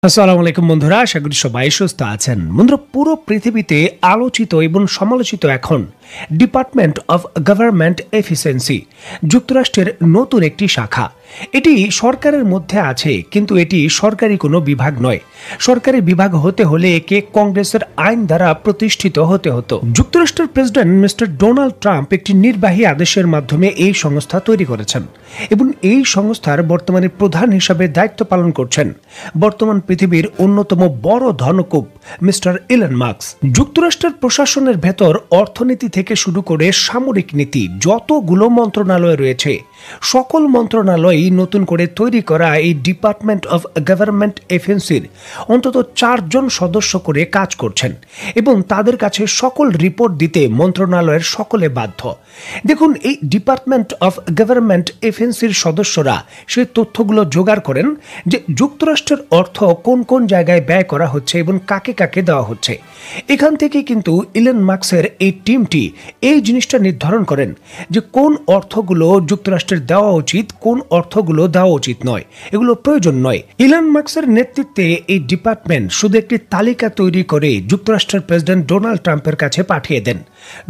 আসসালামু আলাইকুম বন্ধুরা, আশা করি সবাই সুস্থ আছেন। বন্ধুরা, পুরো পৃথিবীতে আলোচিত এবং সমালোচিত এখন ডিপার্টমেন্ট অফ গভর্নমেন্ট এফিসিয়েন্সি যুক্তরাষ্ট্রের নতুন একটি শাখা। এটি সরকারের মধ্যে আছে, কিন্তু এটি সরকারি কোনো বিভাগ নয়। সরকারি বিভাগ হতে হলে একে কংগ্রেসের আইন দ্বারা প্রতিষ্ঠিত হতে হতো। যুক্তরাষ্ট্রের প্রেসিডেন্ট মিস্টার ডোনাল্ড ট্রাম্প একটি নির্বাহী আদেশের মাধ্যমে এই সংস্থা তৈরি করেছেন এবং এই সংস্থার বর্তমানে প্রধান হিসাবে দায়িত্ব পালন করছেন বর্তমান পৃথিবীর অন্যতম বড় ধনকুব মিস্টার ইলন মাস্ক। যুক্তরাষ্ট্রের প্রশাসনের ভেতর অর্থনীতি থেকে শুরু করে সামরিক নীতি যতগুলো মন্ত্রণালয় রয়েছে, সকল মন্ত্রণালয়ই নতুন করে তৈরি করা এই ডিপার্টমেন্ট অফ গভর্নমেন্ট এফিসিয়েন্সির অন্তত 4 জন সদস্য করে কাজ করছেন এবং তাদের কাছে সকল রিপোর্ট দিতে মন্ত্রণালয়ের সকলে বাধ্য। দেখুন, এই ডিপার্টমেন্ট অফ গভর্নমেন্ট এফিসিয়েন্সির সদস্যরা সেই তথ্যগুলো জোগাড় করেন যে যুক্তরাষ্ট্রের অর্থ কোন কোন জায়গায় ব্যয় করা হচ্ছে এবং কাকে কাকে দেওয়া হচ্ছে। এখান থেকে কিন্তু ইলন মাস্কের এই টিমটি এই জিনিসটা নির্ধারণ করেন যে কোন অর্থগুলো যুক্তরাষ্ট্রের দেওয়া উচিত, কোন অর্থগুলো দেওয়া উচিত নয়, এগুলো প্রয়োজন নয়। ইলন মাস্কের নেতৃত্বে এই ডিপার্টমেন্ট শুধু একটি তালিকা তৈরি করে যুক্তরাষ্ট্রের প্রেসিডেন্ট ডোনাল্ড ট্রাম্পের কাছে পাঠিয়ে দেন।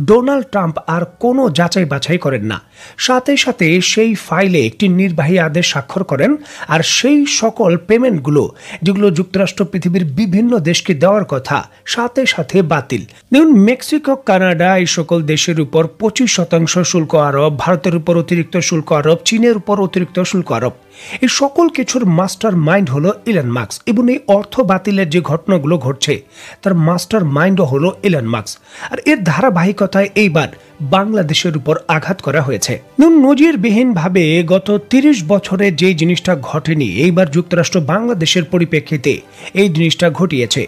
ডোনাল্ড ট্রাম্প আর কোনো যাচাই বাছাই করেন না, সাথে সাথে সেই ফাইলে একটি নির্বাহী আদেশ স্বাক্ষর করেন আর সেই সকল পেমেন্টগুলো যেগুলো যুক্তরাষ্ট্র পৃথিবীর বিভিন্ন দেশকে দেওয়ার কথা সাথে সাথে বাতিল। দেখুন, মেক্সিকো, কানাডা এই সকল দেশের উপর 25% শুল্ক আরোপ, ভারতের উপর অতিরিক্ত শুল্ক আরোপ, চীনের উপর অতিরিক্ত শুল্ক আরোপ, এই সকল কিছুর মাস্টার মাইন্ড হলো ইলন মাস্ক এবং এই অর্থ বাতিলের যে ঘটনাগুলো ঘটছে তার মাস্টার মাইন্ডও হলো ইলন মাস্ক। আর এর ধারাবাহিকতায় এইবার বাংলাদেশের উপর আঘাত করা হয়েছে। নজিরবিহীনভাবে গত 30 বছরে যে জিনিসটা ঘটেনি, এইবার যুক্তরাষ্ট্র বাংলাদেশের পরিপ্রেক্ষিতে এই জিনিসটা ঘটিয়েছে।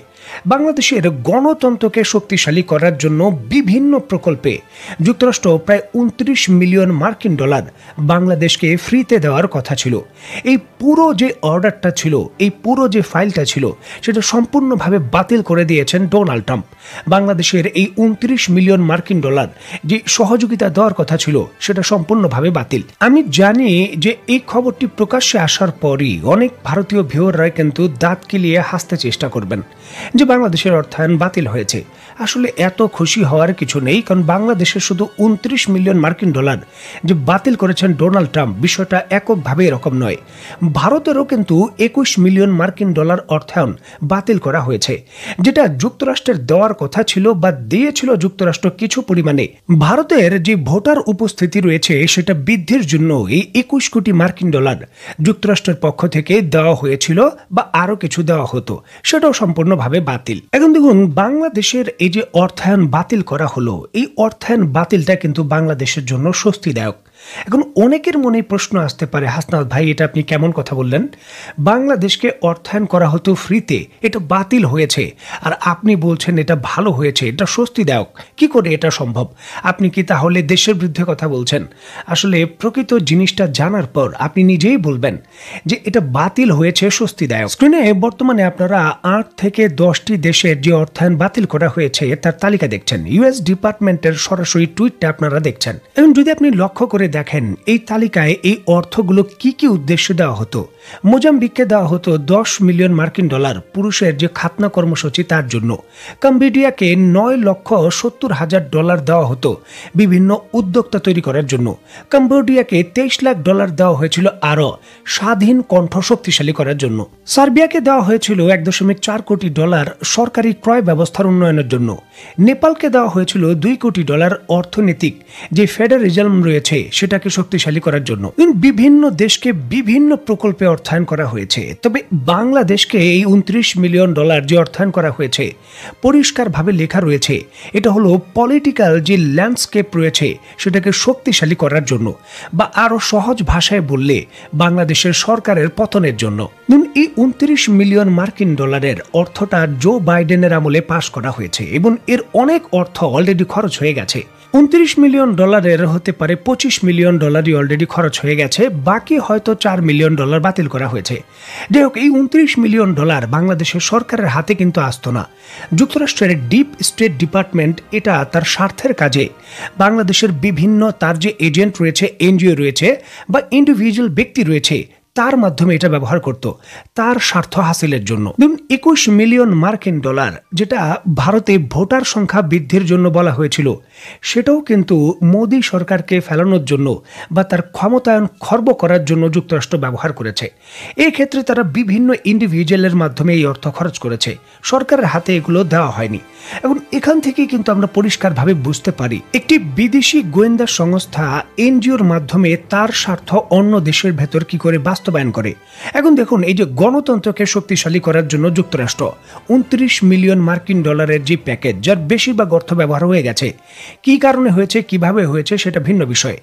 বাংলাদেশের গণতন্ত্রকে শক্তিশালী করার জন্য বিভিন্ন প্রকল্পে যুক্তরাষ্ট্র প্রায় 29 মিলিয়ন মার্কিন ডলার বাংলাদেশকে ফ্রিতে দেওয়ার কথা ছিল। এই পুরো যে অর্ডারটা ছিল, এই পুরো যে ফাইলটা ছিল, সেটা সম্পূর্ণভাবে বাতিল করে দিয়েছেন ডোনাল্ড ট্রাম্প। বাংলাদেশের এই 29 মিলিয়ন মার্কিন ডলার যে সহযোগিতা দেওয়ার কথা ছিল সেটা সম্পূর্ণভাবে বাতিল। আমি জানি যে এই খবরটি প্রকাশ্যে আসার পরই অনেক ভারতীয় ভিউয়াররা কিন্তু দাঁত কিলিয়ে হাসতে চেষ্টা করবেন যে বাংলাদেশের অর্থায়ন বাতিল হয়েছে। আসলে এত খুশি হওয়ার কিছু নেই, কারণ বাংলাদেশের শুধু 29 মিলিয়ন মার্কিন ডলার যে বাতিল করেছেন ডোনাল্ড ট্রাম্প, বিষয়টা এককভাবে এরকম নয়। ভারতেরও কিন্তু 21 মিলিয়ন মার্কিন ডলার অর্থায়ন বাতিল করা হয়েছে, যেটা যুক্তরাষ্ট্রের দেওয়ার কথা ছিল বা দিয়েছিল যুক্তরাষ্ট্র কিছু পরিমাণে। ভারতের যে ভোটার উপস্থিতি রয়েছে সেটা বৃদ্ধির জন্য এই 21 কোটি মার্কিন ডলার যুক্তরাষ্ট্রের পক্ষ থেকে দেওয়া হয়েছিল বা আরো কিছু দেওয়া হতো, সেটাও সম্পূর্ণভাবে বাতিল। এখন দেখুন, বাংলাদেশের এই যে অর্থায়ন বাতিল করা হলো, এই অর্থায়ন বাতিলটা কিন্তু বাংলাদেশের জন্য স্বস্তিদায়ক। এখন অনেকের মনে প্রশ্ন আসতে পারে, হাসনাত ভাই এটা আপনি কেমন কথা বললেন? বাংলাদেশকে অর্থায়ন করা হতো ফ্রিতে, এটা বাতিল হয়েছে আর আপনি বলছেন এটা ভালো হয়েছে, এটা স্বস্তিদায়ক। কি করে এটা সম্ভব? আপনি কি তাহলে দেশের বিরুদ্ধে কথা বলছেন? আসলে প্রকৃত জিনিসটা জানার পর আপনি নিজেই বলবেন যে এটা বাতিল হয়েছে স্বস্তিদায়ক। স্ক্রিনে বর্তমানে আপনারা 8 থেকে 10টি দেশের যে অর্থায়ন বাতিল করা হয়েছে তার তালিকা দেখছেন। ইউএস ডিপার্টমেন্টের সরাসরি টুইটটা আপনারা দেখছেন। এবং যদি আপনি লক্ষ্য করে দেখেন এই তালিকায় এই অর্থগুলো কি কি উদ্দেশ্যে দেওয়া হতো। মোজাম্বিককে দেওয়া হতো 10 মিলিয়ন মার্কিন ডলার পুরুষের যে খাতনা কর্মসূচি তার জন্য। কম্বোডিয়াকে 9,70,000 ডলার দেওয়া হতো বিভিন্ন উদ্যোক্তা তৈরি করার জন্য। কম্বোডিয়াকে 23 লাখ ডলার দেওয়া হয়েছিল আরো স্বাধীন কণ্ঠ শক্তিশালী করার জন্য। সার্বিয়াকে দেওয়া হয়েছিল 1.4 কোটি ডলার সরকারি ক্রয় ব্যবস্থার উন্নয়নের জন্য। নেপালকে দেওয়া হয়েছিল 2 কোটি ডলার অর্থনৈতিক যে ফেডারেলিজম রয়েছে সেটাকে শক্তিশালী করার জন্য। বিভিন্ন দেশকে বিভিন্ন প্রকল্পে অর্থায়ন করা হয়েছে, তবে বাংলাদেশকে এই 29 মিলিয়ন ডলার যে অর্থায়ন করা হয়েছে পরিষ্কারভাবে লেখা রয়েছে এটা হলো পলিটিক্যাল যে ল্যান্ডস্কেপ রয়েছে সেটাকে শক্তিশালী করার জন্য, বা আরো সহজ ভাষায় বললে বাংলাদেশের সরকারের পতনের জন্য। এই 29 মিলিয়ন মার্কিন ডলারের অর্থটা জো বাইডেনের আমলে পাশ করা হয়েছে এবং এর অনেক অর্থ অলরেডি খরচ হয়ে গেছে। 29 মিলিয়ন ডলারের হতে পারে 25 মিলিয়ন ডলারই অলরেডি খরচ হয়ে গেছে, বাকি হয়তো 4 মিলিয়ন ডলার বাতিল করা হয়েছে। যাই হোক, এই 29 মিলিয়ন ডলার বাংলাদেশের সরকারের হাতে কিন্তু আসতো না। যুক্তরাষ্ট্রের ডিপ স্টেট ডিপার্টমেন্ট এটা তার স্বার্থের কাজে বাংলাদেশের বিভিন্ন তার যে এজেন্ট রয়েছে, এনজিও রয়েছে বা ইন্ডিভিজুয়াল ব্যক্তি রয়েছে তার মাধ্যমে এটা ব্যবহার করত তার স্বার্থ হাসিলের জন্য। 21 মিলিয়ন মার্কিন ডলার যেটা ভারতে ভোটার সংখ্যা বৃদ্ধির জন্য বলা হয়েছিল, সেটাও কিন্তু মোদী সরকারকে ফেলানোর জন্য বা তার ক্ষমতায়ন খর্ব করার জন্য যুক্তরাষ্ট্র ব্যবহার করেছে। এই ক্ষেত্রে তারা বিভিন্ন ইন্ডিভিজুয়ালের মাধ্যমে এই অর্থ খরচ করেছে, সরকারের হাতে এগুলো দেওয়া হয়নি। এখন এখান থেকেই কিন্তু আমরা পরিষ্কারভাবে বুঝতে পারি একটি বিদেশি গোয়েন্দা সংস্থা এনজিওর মাধ্যমে তার স্বার্থ অন্য দেশের ভেতর কি করে বাস্তবায়ন করে। এখন দেখুন, এই যে গণতন্ত্রকে শক্তিশালী করার জন্য যুক্তরাষ্ট্র 29 মিলিয়ন মার্কিন ডলারের যে প্যাকেজ, যার বেশিরভাগ অর্থ ব্যবহার হয়ে গেছে, কি কারণে হয়েছে, কিভাবে হয়েছে সেটা ভিন্ন বিষয়।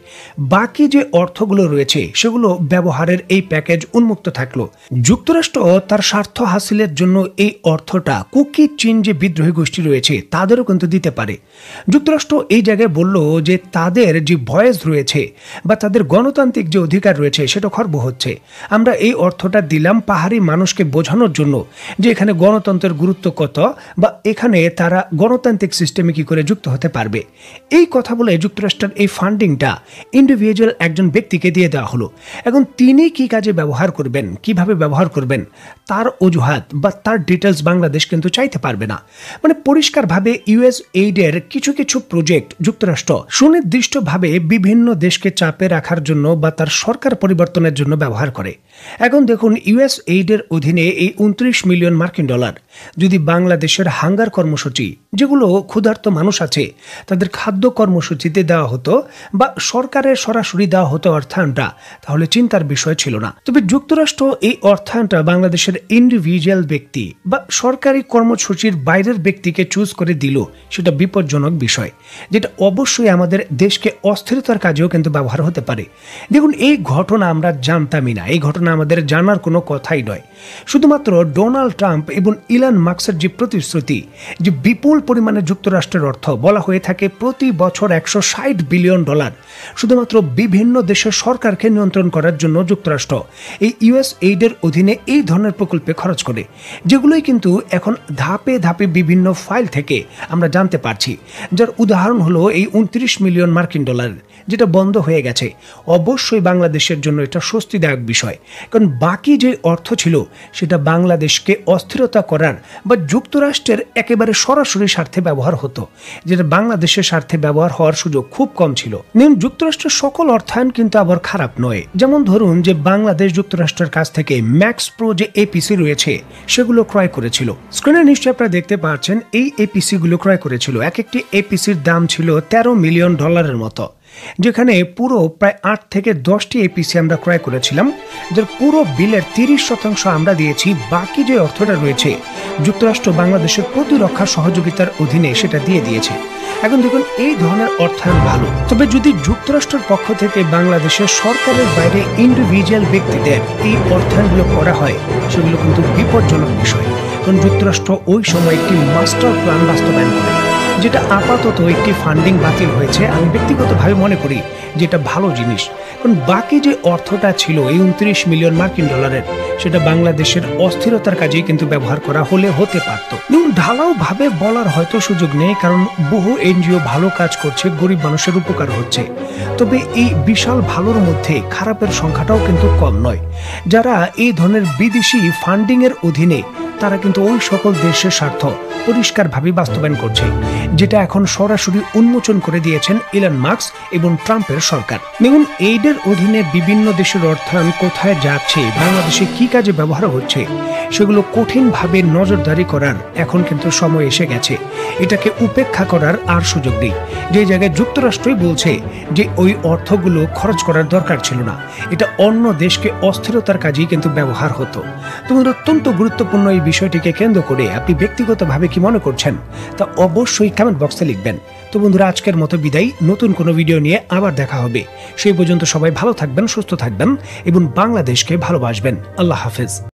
বাকি যে অর্থগুলো রয়েছে সেগুলো ব্যবহারের এই প্যাকেজ উন্মুক্ত থাকলো। যুক্তরাষ্ট্র তার স্বার্থ হাসিলের জন্য এই অর্থটা কুকি চীন যে বিদ্রোহী গোষ্ঠী রয়েছে তাদেরও কিন্তু দিতে পারে। যুক্তরাষ্ট্র এই জায়গায় বলল যে তাদের যে ভয়েস রয়েছে বা তাদের গণতান্ত্রিক যে অধিকার রয়েছে সেটা খর্ব হচ্ছে। আমরা এই অর্থটা দিলাম পাহাড়ি মানুষকে বোঝানোর জন্য যে এখানে গণতন্ত্রের গুরুত্ব কত, বা এখানে তারা গণতান্ত্রিক সিস্টেমে কি করে যুক্ত হতে পারবে। এই কথা বলে যুক্তরাষ্ট্রের এই ফান্ডিংটা ইন্ডিভিজুয়াল একজন ব্যক্তিকে দিয়ে দেওয়া হলো। এখন তিনি কি কাজে ব্যবহার করবেন, কিভাবে ব্যবহার করবেন, তার অজুহাত বা তার ডিটেলস বাংলাদেশ কিন্তু চাইতে পারবে না। মানে পরিষ্কারভাবে ইউএস এইডের কিছু কিছু প্রজেক্ট যুক্তরাষ্ট্র সুনির্দিষ্টভাবে বিভিন্ন দেশকে চাপে রাখার জন্য বা তার সরকার পরিবর্তনের জন্য ব্যবহার করে। এখন দেখুন, ইউএস এইডের অধীনে এই 29 মিলিয়ন মার্কিন ডলার যদি বাংলাদেশের হাঙ্গার কর্মসূচি, যেগুলো ক্ষুধার্ত মানুষ আছে তাদের খাদ্য কর্মসূচিতে দেওয়া হতো বা সরকারের সরাসরি দেওয়া হতো অর্থায়নটা, তাহলে চিন্তার বিষয় ছিল না। তবে যুক্তরাষ্ট্র এই অর্থায়নটা বাংলাদেশের ইন্ডিভিজুয়াল ব্যক্তি বা সরকারি কর্মসূচির বাইরের ব্যক্তিকে চুজ করে দিল, সেটা বিপজ্জনক বিষয়, যেটা অবশ্যই আমাদের দেশকে অস্থিরতার কাজেও কিন্তু ব্যবহার হতে পারে। দেখুন, এই ঘটনা আমরা জানতামই না, এই ঘটনা আমাদের জানার কোনো কথাই নয়। শুধুমাত্র ডোনাল্ড ট্রাম্প এবং ইলন মাস্কের যে প্রতিশ্রুতি যে বিপুল পরিমাণে যুক্তরাষ্ট্রের অর্থ বলা হয়ে থাকে প্রতি বছর 160 বিলিয়ন ডলার শুধুমাত্র বিভিন্ন দেশের সরকারকে নিয়ন্ত্রণ করার জন্য যুক্তরাষ্ট্র এই ইউএস এইডের অধীনে এই ধরনের প্রকল্পে খরচ করে, যেগুলোই কিন্তু এখন ধাপে ধাপে বিভিন্ন ফাইল থেকে আমরা জানতে পারছি। যার উদাহরণ হলো এই 29 মিলিয়ন মার্কিন ডলার যেটা বন্ধ হয়ে গেছে। অবশ্যই বাংলাদেশের জন্য এটা স্বস্তিদায়ক বিষয়, কারণ বাকি যে অর্থ ছিল সেটা বাংলাদেশকে অস্থিরতা করার বা যুক্তরাষ্ট্রের একেবারে সরাসরি স্বার্থে ব্যবহার হতো, যেটা বাংলাদেশের স্বার্থে ব্যবহার হওয়ার সুযোগ খুব কম ছিল। যুক্তরাষ্ট্রের সকল অর্থায়ন কিন্তু আবার খারাপ নয়। যেমন ধরুন যে বাংলাদেশ যুক্তরাষ্ট্রের কাছ থেকে ম্যাক্স প্রো যে এপিসি রয়েছে সেগুলো ক্রয় করেছিল। স্ক্রিনে নিশ্চয়ই আপনারা দেখতে পাচ্ছেন এই এপিসি গুলো ক্রয় করেছিল। এক একটি এপিসির দাম ছিল 13 মিলিয়ন ডলারের মতো, যেখানে পুরো প্রায় 8 থেকে 10টি এপিসি আমরা ক্রয় করেছিলাম, যার পুরো বিলের 30% আমরা দিয়েছি। বাকি যে অর্থটা রয়েছে যুক্তরাষ্ট্র বাংলাদেশের প্রতিরক্ষা সহযোগিতার অধীনে সেটা দিয়ে দিয়েছে। এখন দেখুন, এই ধরনের অর্থায়ন ভালো, তবে যদি যুক্তরাষ্ট্রের পক্ষ থেকে বাংলাদেশের সরকারের বাইরে ইন্ডিভিজুয়াল ব্যক্তিদের এই অর্থায়নগুলো করা হয়, সেগুলো কিন্তু বিপজ্জনক বিষয়। কারণ যুক্তরাষ্ট্র ওই সময় একটি মাস্টার প্ল্যান বাস্তবায়ন করে, যেটা আপাতত একটি ফান্ডিং বাতিল হয়েছে। আমি ব্যক্তিগতভাবে মনে করি যেটা ভালো জিনিস, কারণ বাকি যে অর্থটা ছিল এই 29 মিলিয়ন মার্কিন ডলারের, সেটা বাংলাদেশের অস্থিরতার কাজেই কিন্তু ব্যবহার করা হলে হতে পারত। ঢালাও ভাবে বলার হয়তো সুযোগ নেই, কারণ বহু এনজিও ভালো কাজ করছে, গরিব মানুষের উপকার হচ্ছে। তবে এই বিশাল ভালোর মধ্যে খারাপের সংখ্যাটাও কিন্তু কম নয়। যারা এই ধরনের বিদেশি ফান্ডিং এর অধীনে, তারা কিন্তু ওই সকল দেশের স্বার্থ পরিষ্কারভাবে বাস্তবায়ন করছে, যেটা এখন সরাসরি উন্মোচন করে দিয়েছেন ইলন মাস্ক এবং ট্রাম্পের সরকার। দেখুন, এইডের অধীনে বিভিন্ন দেশের অর্থায়ন কোথায় যাচ্ছে, বাংলাদেশে কি কাজে ব্যবহার হচ্ছে, সেগুলো কঠিনভাবে নজরদারি করার এখন কিন্তু সময় এসে গেছে। এটাকে উপেক্ষা করার আর সুযোগ নেই। যে জায়গায় যুক্তরাষ্ট্রই বলছে যে ওই অর্থগুলো খরচ করার দরকার ছিল না, এটা অন্য দেশকে অস্থিরতার কাজেই কিন্তু ব্যবহার হতো। তোমাদের অত্যন্ত গুরুত্বপূর্ণ এই বিষয়টিকে কেন্দ্র করে আপনি ব্যক্তিগতভাবে কি মনে করছেন তা অবশ্যই কমেন্ট বক্সে লিখবেন। তো বন্ধুরা, আজকের মতো বিদায়। নতুন কোনো ভিডিও নিয়ে আবার দেখা হবে। সেই পর্যন্ত সবাই ভালো থাকবেন, সুস্থ থাকবেন এবং বাংলাদেশকে ভালোবাসবেন। আল্লাহ হাফেজ।